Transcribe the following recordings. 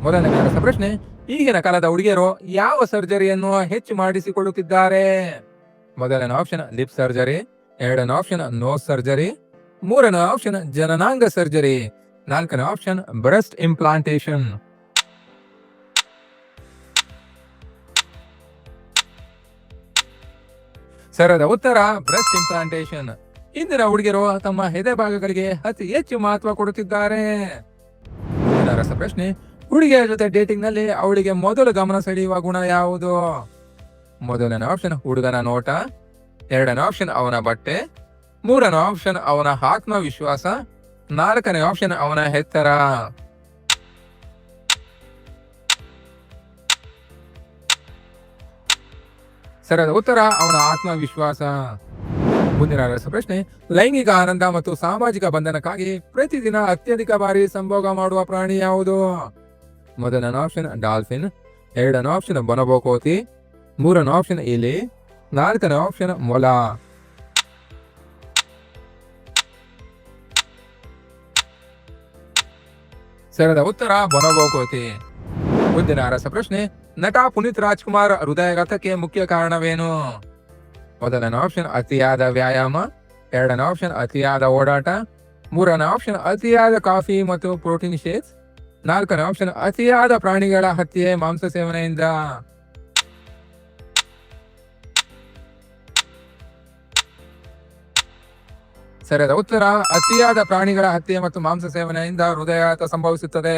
ಮೊದಲನೇ ಪ್ರಶ್ನೆ, ಈಗಿನ ಕಾಲದ ಹುಡುಗಿಯರು ಯಾವ ಸರ್ಜರಿಯನ್ನು ಹೆಚ್ಚು ಮಾಡಿಸಿಕೊಳ್ಳುತ್ತಿದ್ದಾರೆ? ಮೊದಲನೇ ಆಪ್ಷನ್ ಲಿಪ್ ಸರ್ಜರಿ, ಎರಡನೇ ಆಪ್ಷನ್ ನೋಸ್ ಸರ್ಜರಿ, ಮೂರನೇ ಆಪ್ಷನ್ ಜನನಾಂಗ ಸರ್ಜರಿ, ನಾಲ್ಕನೇ ಆಪ್ಷನ್ ಬ್ರೆಸ್ಟ್ ಇಂಪ್ಲಾಂಟೇಶನ್. ಸರಿಯಾದ ಉತ್ತರ ಬ್ರೆಸ್ಟ್ ಇಂಪ್ಲಾಂಟೇಶನ್. ಇಂದಿನ ಹುಡುಗಿಯರು ತಮ್ಮ ಎದೆ ಭಾಗಗಳಿಗೆ ಅತಿ ಹೆಚ್ಚು ಮಹತ್ವ ಕೊಡುತ್ತಿದ್ದಾರೆ. ಪ್ರಶ್ನೆ, ಹುಡುಗಿಯ ಜೊತೆ ಡೇಟಿಂಗ್ ನಲ್ಲಿ ಅವಳಿಗೆ ಮೊದಲು ಗಮನ ಸೆಳೆಯುವ ಗುಣ ಯಾವುದು? ಮೊದಲನೇ ಆಪ್ಷನ್ ಹುಡುಗನ ನೋಟ, ಎರಡನೇ ಆಪ್ಷನ್ ಅವನ ಬಟ್ಟೆ, ಮೂರನೇ ಆಪ್ಷನ್ ಅವನ ಆತ್ಮವಿಶ್ವಾಸ, ನಾಲ್ಕನೇ ಆಪ್ಷನ್ ಅವನ ಎತ್ತರ. ಸರಿಯಾದ ಉತ್ತರ ಅವನ ಆತ್ಮವಿಶ್ವಾಸ. ಮುಂದಿನ ಪ್ರಶ್ನೆ, ಲೈಂಗಿಕ ಆನಂದ ಮತ್ತು ಸಾಮಾಜಿಕ ಬಂಧನಕ್ಕಾಗಿ ಪ್ರತಿದಿನ ಅತ್ಯಧಿಕ ಬಾರಿ ಸಂಭೋಗ ಮಾಡುವ ಪ್ರಾಣಿ ಯಾವುದು? ಮೊದಲನೇ ಆಪ್ಷನ್ ಡಾಲ್ಫಿನ್, ಎರಡನೇ ಆಪ್ಷನ್ ಬೊನಬೋ ಕೋತಿ, ಮೂರನೇ ಆಪ್ಷನ್ ಇಲಿ, ನಾಲ್ಕನೇ ಆಪ್ಷನ್ ಮೊಲ. ಸರಿಯಾದ ಉತ್ತರ ಬೊನಬೋ ಕೋತಿ. ಮುಂದಿನ ಪ್ರಶ್ನೆ, ನಟ ಪುನೀತ್ ರಾಜ್ಕುಮಾರ್ ಹೃದಯಾಘಾತಕ್ಕೆ ಮುಖ್ಯ ಕಾರಣವೇನು? ಮೊದಲನೇ ಆಪ್ಷನ್ ಅತಿಯಾದ ವ್ಯಾಯಾಮ, ಎರಡನೇ ಆಪ್ಷನ್ ಅತಿಯಾದ ಓಡಾಟ, ಮೂರನೇ ಆಪ್ಷನ್ ಅತಿಯಾದ ಕಾಫಿ ಮತ್ತು ಪ್ರೋಟೀನ್ ಶೇಕ್ಸ್, ನಾಲ್ಕನೇ ಆಪ್ಷನ್ ಅತಿಯಾದ ಪ್ರಾಣಿಗಳ ಹತ್ಯೆ ಮಾಂಸ ಸೇವನೆಯಿಂದ. ಸರಿಯಾದ ಉತ್ತರ ಅತಿಯಾದ ಪ್ರಾಣಿಗಳ ಹತ್ಯೆ ಮತ್ತು ಮಾಂಸ ಸೇವನೆಯಿಂದ ಹೃದಯಾಘಾತ ಸಂಭವಿಸುತ್ತದೆ.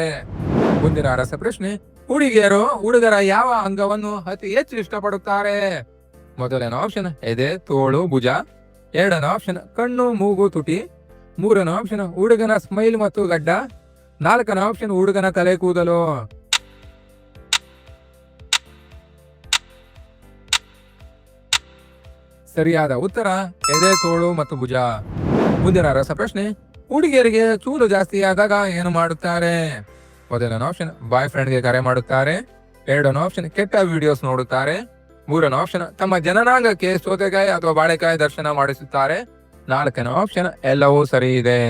ಮುಂದಿನ ಪ್ರಶ್ನೆ, ಹುಡುಗಿಯರು ಹುಡುಗರ ಯಾವ ಅಂಗವನ್ನು ಅತಿ ಹೆಚ್ಚು ಇಷ್ಟಪಡುತ್ತಾರೆ? ಮೊದಲನೇ ಆಪ್ಷನ್ ಎದೆ, ತೋಳು, ಭುಜ, ಎರಡನೇ ಆಪ್ಷನ್ ಕಣ್ಣು, ಮೂಗು, ತುಟಿ, ಮೂರನೇ ಆಪ್ಷನ್ ಹುಡುಗನ ಸ್ಮೈಲ್ ಮತ್ತು ಗಡ್ಡ, ನಾಲ್ಕನೇ ಆಪ್ಷನ್ ಹುಡುಗನ ತಲೆ ಕೂದಲು. ಸರಿಯಾದ ಉತ್ತರ ಎದೆ, ತೋಳು ಮತ್ತು ಭುಜ. ಮುಂದಿನ ಪ್ರಶ್ನೆ, ಹುಡುಗಿಯರಿಗೆ ಚೂಲು ಜಾಸ್ತಿ ಆದಾಗ ಏನು ಮಾಡುತ್ತಾರೆ? ಮೊದಲನೇ ಆಪ್ಷನ್ ಬಾಯ್ ಫ್ರೆಂಡ್ಗೆ ಕರೆ ಮಾಡುತ್ತಾರೆ, ಎರಡನೇ ಆಪ್ಷನ್ ಕೆಟ್ಟ ವಿಡಿಯೋಸ್ ನೋಡುತ್ತಾರೆ, ಮೂರನೇ ಆಪ್ಷನ್ ತಮ್ಮ ಜನನಾಂಗಕ್ಕೆ ಸೌತೆಕಾಯಿ ಅಥವಾ ಬಾಳೆಕಾಯಿ ದರ್ಶನ ಮಾಡಿಸುತ್ತಾರೆ, ನಾಲ್ಕನೇ ಆಪ್ಷನ್ ಎಲ್ಲವೂ ಸರಿ ಇದೆ.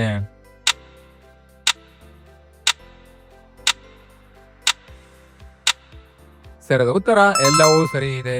ಸರಿಯಾದ ಉತ್ತರ ಎಲ್ಲವೂ ಸರಿ ಇದೆ.